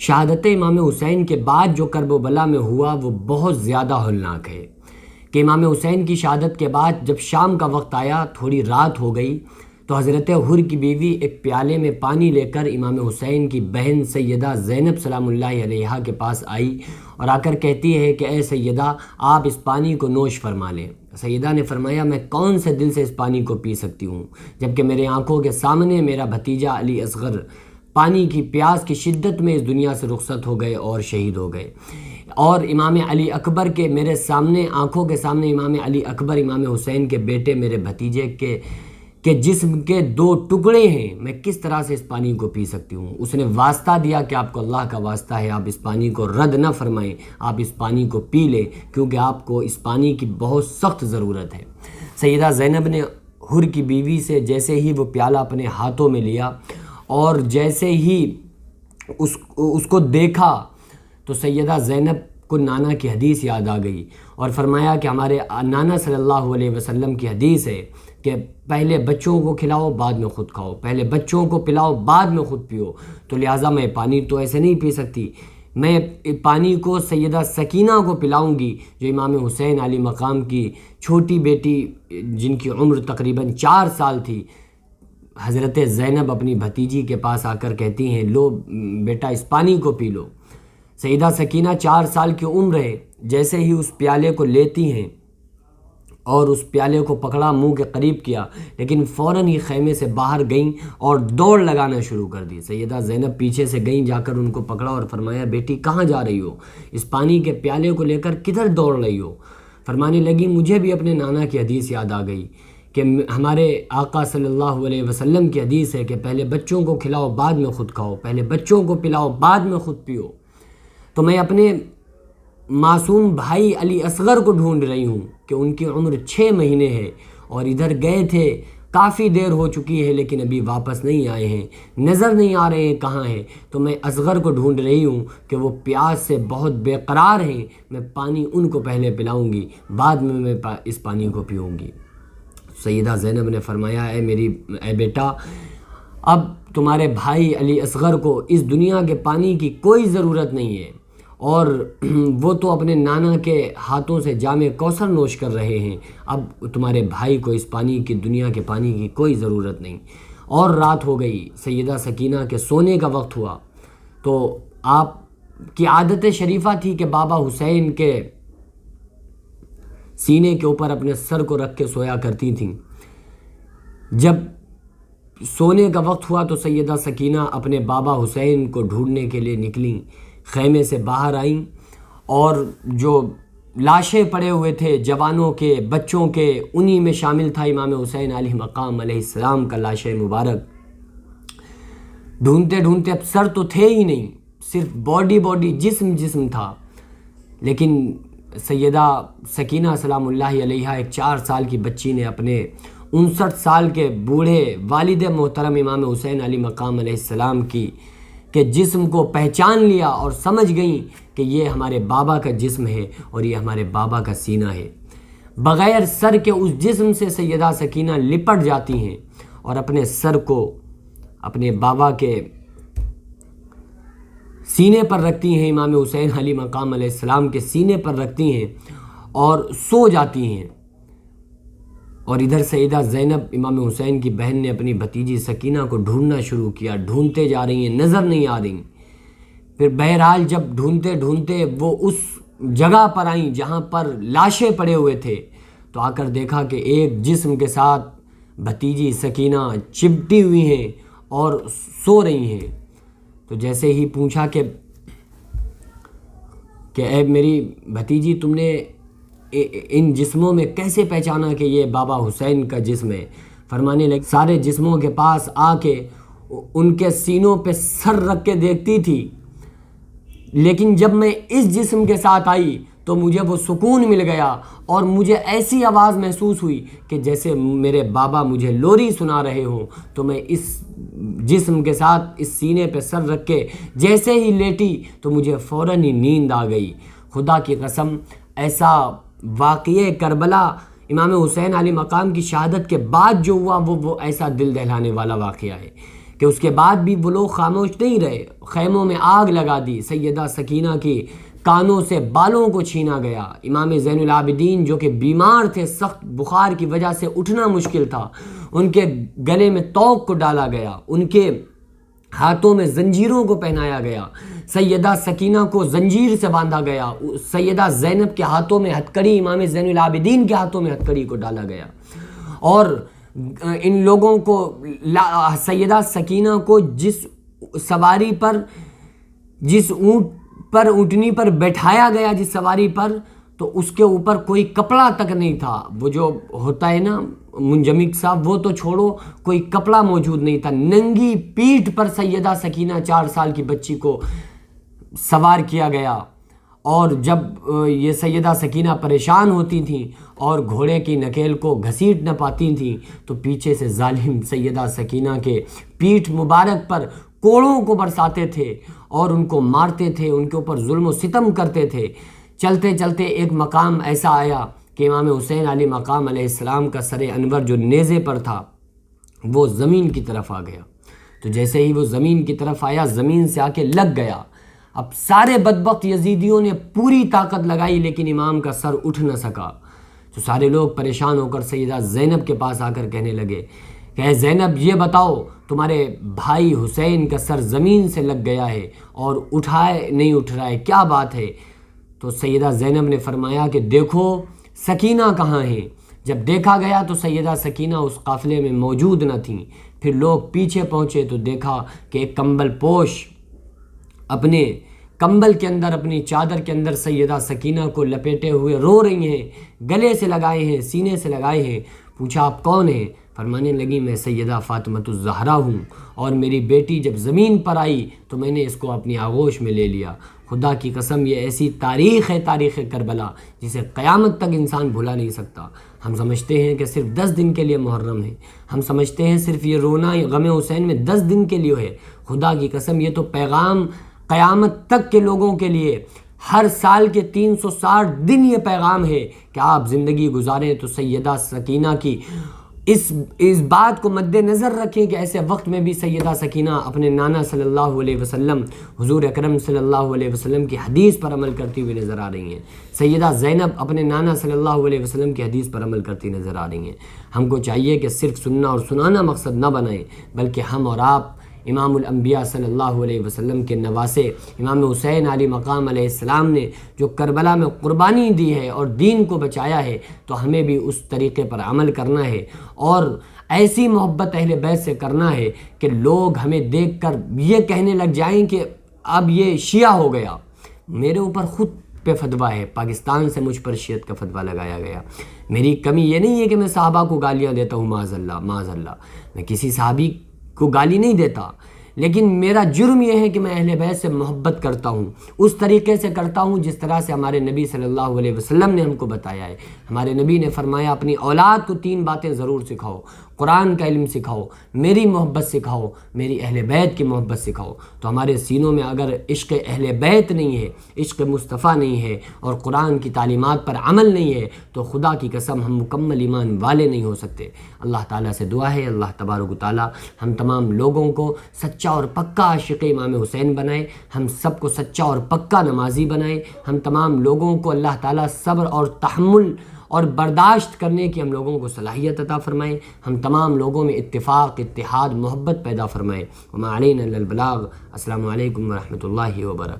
شہادت امام حسین کے بعد جو کرب و بلا میں ہوا وہ بہت زیادہ ہولناک ہے کہ امام حسین کی شہادت کے بعد جب شام کا وقت آیا، تھوڑی رات ہو گئی، تو حضرت حر کی بیوی ایک پیالے میں پانی لے کر امام حسین کی بہن سیدہ زینب سلام اللہ علیہا کے پاس آئی اور آ کر کہتی ہے کہ اے سیدہ، آپ اس پانی کو نوش فرما لیں۔ سیدہ نے فرمایا میں کون سے دل سے اس پانی کو پی سکتی ہوں، جبکہ میرے آنکھوں کے سامنے میرا بھتیجا علی اصغر پانی کی پیاس کی شدت میں اس دنیا سے رخصت ہو گئے اور شہید ہو گئے، اور امام علی اکبر کے میرے سامنے آنکھوں کے سامنے امام علی اکبر امام حسین کے بیٹے میرے بھتیجے کے جسم کے 2 ٹکڑے ہیں، میں کس طرح سے اس پانی کو پی سکتی ہوں؟ اس نے واسطہ دیا کہ آپ کو اللہ کا واسطہ ہے، آپ اس پانی کو رد نہ فرمائیں، آپ اس پانی کو پی لیں، کیونکہ آپ کو اس پانی کی بہت سخت ضرورت ہے۔ سیدہ زینب نے حر کی بیوی سے جیسے ہی وہ پیالہ اپنے ہاتھوں میں لیا اور جیسے ہی اس کو دیکھا تو سیدہ زینب کو نانا کی حدیث یاد آ گئی اور فرمایا کہ ہمارے نانا صلی اللہ علیہ وسلم کی حدیث ہے کہ پہلے بچوں کو کھلاؤ بعد میں خود کھاؤ، پہلے بچوں کو پلاؤ بعد میں خود پیو، تو لہٰذا میں پانی تو ایسے نہیں پی سکتی، میں پانی کو سیدہ سکینہ کو پلاؤں گی جو امام حسین علی مقام کی چھوٹی بیٹی جن کی عمر تقریباً 4 سال تھی۔ حضرت زینب اپنی بھتیجی کے پاس آ کر کہتی ہیں لو بیٹا اس پانی کو پی لو۔ سیدہ سکینہ 4 سال کی عمر ہے، جیسے ہی اس پیالے کو لیتی ہیں اور اس پیالے کو پکڑا، منہ کے قریب کیا، لیکن فوراً ہی خیمے سے باہر گئیں اور دوڑ لگانا شروع کر دی۔ سیدہ زینب پیچھے سے گئیں، جا کر ان کو پکڑا اور فرمایا بیٹی کہاں جا رہی ہو؟ اس پانی کے پیالے کو لے کر کدھر دوڑ رہی ہو؟ فرمانے لگی مجھے بھی اپنے نانا کی حدیث یاد آ گئی کہ ہمارے آقا صلی اللہ علیہ وسلم کی حدیث ہے کہ پہلے بچوں کو کھلاؤ بعد میں خود کھاؤ، پہلے بچوں کو پلاؤ بعد میں خود پیو۔ تو میں اپنے معصوم بھائی علی اصغر کو ڈھونڈ رہی ہوں کہ ان کی عمر 6 مہینے ہے اور ادھر گئے تھے، کافی دیر ہو چکی ہے لیکن ابھی واپس نہیں آئے ہیں، نظر نہیں آ رہے ہیں کہاں ہیں، تو میں اصغر کو ڈھونڈ رہی ہوں کہ وہ پیاس سے بہت بے قرار ہیں، میں پانی ان کو پہلے پلاؤں گی بعد میں اس پانی کو پیوں گی۔ سیدہ زینب نے فرمایا اے بیٹا، اب تمہارے بھائی علی اصغر کو اس دنیا کے پانی کی کوئی ضرورت نہیں ہے، اور وہ تو اپنے نانا کے ہاتھوں سے جام کوثر نوش کر رہے ہیں، اب تمہارے بھائی کو اس پانی کی دنیا کے پانی کی کوئی ضرورت نہیں۔ اور رات ہو گئی، سیدہ سکینہ کے سونے کا وقت ہوا، تو آپ کی عادت شریفہ تھی کہ بابا حسین کے سینے کے اوپر اپنے سر کو رکھ کے سویا کرتی تھیں۔ جب سونے کا وقت ہوا تو سیدہ سکینہ اپنے بابا حسین کو ڈھونڈنے کے لیے نکلیں، خیمے سے باہر آئیں اور جو لاشیں پڑے ہوئے تھے جوانوں کے، بچوں کے، انہی میں شامل تھا امام حسین علیہ مقام علیہ السلام کا لاش مبارک۔ ڈھونڈتے ڈھونڈتے اب سر تو تھے ہی نہیں، صرف باڈی جسم تھا، لیکن سیدہ سکینہ سلام اللہ علیہا ایک 4 سال کی بچی نے اپنے 59 سال کے بوڑھے والد محترم امام حسین علی مقام علیہ السلام کے جسم کو پہچان لیا اور سمجھ گئیں کہ یہ ہمارے بابا کا جسم ہے اور یہ ہمارے بابا کا سینہ ہے۔ بغیر سر کے اس جسم سے سیدہ سکینہ لپٹ جاتی ہیں اور اپنے سر کو اپنے بابا کے سینے پر رکھتی ہیں، امام حسین علی مقام علیہ السلام کے سینے پر رکھتی ہیں اور سو جاتی ہیں۔ اور ادھر سیدہ زینب امام حسین کی بہن نے اپنی بھتیجی سکینہ کو ڈھونڈنا شروع کیا، ڈھونڈتے جا رہی ہیں، نظر نہیں آ رہی۔ پھر بہرحال جب ڈھونڈتے ڈھونڈتے وہ اس جگہ پر آئیں جہاں پر لاشیں پڑے ہوئے تھے، تو آ کر دیکھا کہ ایک جسم کے ساتھ بھتیجی سکینہ چپٹی ہوئی ہیں اور سو رہی ہیں۔ تو جیسے ہی پوچھا کہ اے میری بھتیجی تم نے ان جسموں میں کیسے پہچانا کہ یہ بابا حسین کا جسم ہے؟ فرمانے لگے سارے جسموں کے پاس آ کے ان کے سینوں پہ سر رکھ کے دیکھتی تھی، لیکن جب میں اس جسم کے ساتھ آئی تو مجھے وہ سکون مل گیا اور مجھے ایسی آواز محسوس ہوئی کہ جیسے میرے بابا مجھے لوری سنا رہے ہوں، تو میں اس جسم کے ساتھ اس سینے پہ سر رکھ کے جیسے ہی لیٹی تو مجھے فوراً ہی نیند آ گئی۔ خدا کی قسم ایسا واقعہ کربلا امام حسین علی مقام کی شہادت کے بعد جو ہوا وہ ایسا دل دہلانے والا واقعہ ہے کہ اس کے بعد بھی وہ لوگ خاموش نہیں رہے، خیموں میں آگ لگا دی، سیدہ سکینہ کی کانوں سے بالوں کو چھینا گیا۔ امام زین العابدین جو کہ بیمار تھے، سخت بخار کی وجہ سے اٹھنا مشکل تھا، ان کے گلے میں توق کو ڈالا گیا، ان کے ہاتھوں میں زنجیروں کو پہنایا گیا، سیدہ سکینہ کو زنجیر سے باندھا گیا، سیدہ زینب کے ہاتھوں میں ہتھکڑی، امام زین العابدین کے ہاتھوں میں ہتھکڑی کو ڈالا گیا، اور ان لوگوں کو سیدہ سکینہ کو جس سواری پر، جس اونٹنی پر بٹھایا گیا، جس سواری پر، تو اس کے اوپر کوئی کپڑا تک نہیں تھا۔ وہ جو ہوتا ہے نا منجمک صاحب، وہ تو چھوڑو، کوئی کپڑا موجود نہیں تھا۔ ننگی پیٹھ پر سیدہ سکینہ 4 سال کی بچی کو سوار کیا گیا، اور جب یہ سیدہ سکینہ پریشان ہوتی تھیں اور گھوڑے کی نکیل کو گھسیٹ نہ پاتی تھیں تو پیچھے سے ظالم سیدہ سکینہ کے پیٹھ مبارک پر کوڑوں کو برساتے تھے اور ان کو مارتے تھے، ان کے اوپر ظلم و ستم کرتے تھے۔ چلتے چلتے ایک مقام ایسا آیا کہ امام حسین علیہ مقام علیہ السلام کا سر انور جو نیزے پر تھا وہ زمین کی طرف آ گیا، تو جیسے ہی وہ زمین کی طرف آیا، زمین سے آ کے لگ گیا۔ اب سارے بدبخت یزیدیوں نے پوری طاقت لگائی لیکن امام کا سر اٹھ نہ سکا، تو سارے لوگ پریشان ہو کر سیدہ زینب کے پاس آ کر کہنے لگے کہ اے زینب، یہ بتاؤ تمہارے بھائی حسین کا سر زمین سے لگ گیا ہے اور نہیں اٹھ رہا ہے، کیا بات ہے؟ تو سیدہ زینب نے فرمایا کہ دیکھو سکینہ کہاں ہے؟ جب دیکھا گیا تو سیدہ سکینہ اس قافلے میں موجود نہ تھیں۔ پھر لوگ پیچھے پہنچے تو دیکھا کہ ایک کمبل پوش اپنے کمبل کے اندر، اپنی چادر کے اندر سیدہ سکینہ کو لپیٹے ہوئے رو رہی ہیں، گلے سے لگائے ہیں، سینے سے لگائے ہیں۔ پوچھا آپ کون ہیں؟ فرمانے لگی میں سیدہ فاطمۃ الزہرا ہوں، اور میری بیٹی جب زمین پر آئی تو میں نے اس کو اپنی آغوش میں لے لیا۔ خدا کی قسم یہ ایسی تاریخ ہے، تاریخ کربلا، جسے قیامت تک انسان بھلا نہیں سکتا۔ ہم سمجھتے ہیں کہ صرف 10 دن کے لیے محرم ہے، ہم سمجھتے ہیں صرف یہ رونا غم حسین میں 10 دن کے لیے ہے۔ خدا کی قسم یہ تو پیغام قیامت تک کے لوگوں کے لیے، ہر سال کے 360 دن یہ پیغام ہے کہ آپ زندگی گزاریں تو سیدہ سکینہ کی اس بات کو مد نظر رکھیں کہ ایسے وقت میں بھی سیدہ سکینہ اپنے نانا صلی اللہ علیہ وسلم، حضور اکرم صلی اللہ علیہ وسلم کی حدیث پر عمل کرتی ہوئی نظر آ رہی ہیں۔ سیدہ زینب اپنے نانا صلی اللہ علیہ وسلم کی حدیث پر عمل کرتی نظر آ رہی ہیں۔ ہم کو چاہیے کہ صرف سننا اور سنانا مقصد نہ بنائیں، بلکہ ہم اور آپ امام الانبیاء صلی اللہ علیہ وسلم کے نواسے امام حسین علیہ مقام علیہ السلام نے جو کربلا میں قربانی دی ہے اور دین کو بچایا ہے، تو ہمیں بھی اس طریقے پر عمل کرنا ہے، اور ایسی محبت اہل بیت سے کرنا ہے کہ لوگ ہمیں دیکھ کر یہ کہنے لگ جائیں کہ اب یہ شیعہ ہو گیا۔ میرے اوپر خود پہ فتویٰ ہے، پاکستان سے مجھ پر شیعت کا فتویٰ لگایا گیا۔ میری کمی یہ نہیں ہے کہ میں صحابہ کو گالیاں دیتا ہوں، معاذ اللہ معاذ اللہ، میں کسی صحابی کو گالی نہیں دیتا، لیکن میرا جرم یہ ہے کہ میں اہل بیت سے محبت کرتا ہوں، اس طریقے سے کرتا ہوں جس طرح سے ہمارے نبی صلی اللہ علیہ وسلم نے ہم کو بتایا ہے۔ ہمارے نبی نے فرمایا اپنی اولاد کو 3 باتیں ضرور سکھاؤ، قرآن کا علم سکھاؤ، میری محبت سکھاؤ، میری اہل بیت کی محبت سکھاؤ۔ تو ہمارے سینوں میں اگر عشق اہل بیت نہیں ہے، عشق مصطفیٰ نہیں ہے، اور قرآن کی تعلیمات پر عمل نہیں ہے، تو خدا کی قسم ہم مکمل ایمان والے نہیں ہو سکتے۔ اللہ تعالیٰ سے دعا ہے اللہ تبارک و تعالیٰ ہم تمام لوگوں کو سچا اور پکا عاشق امام حسین بنائے، ہم سب کو سچا اور پکا نمازی بنائے، ہم تمام لوگوں کو اللہ تعالیٰ صبر اور تحمل اور برداشت کرنے کی ہم لوگوں کو صلاحیت عطا فرمائے، ہم تمام لوگوں میں اتفاق، اتحاد، محبت پیدا فرمائے۔ وما علینا الا البلاغ۔ السلام علیکم ورحمۃ اللہ وبرکاتہ۔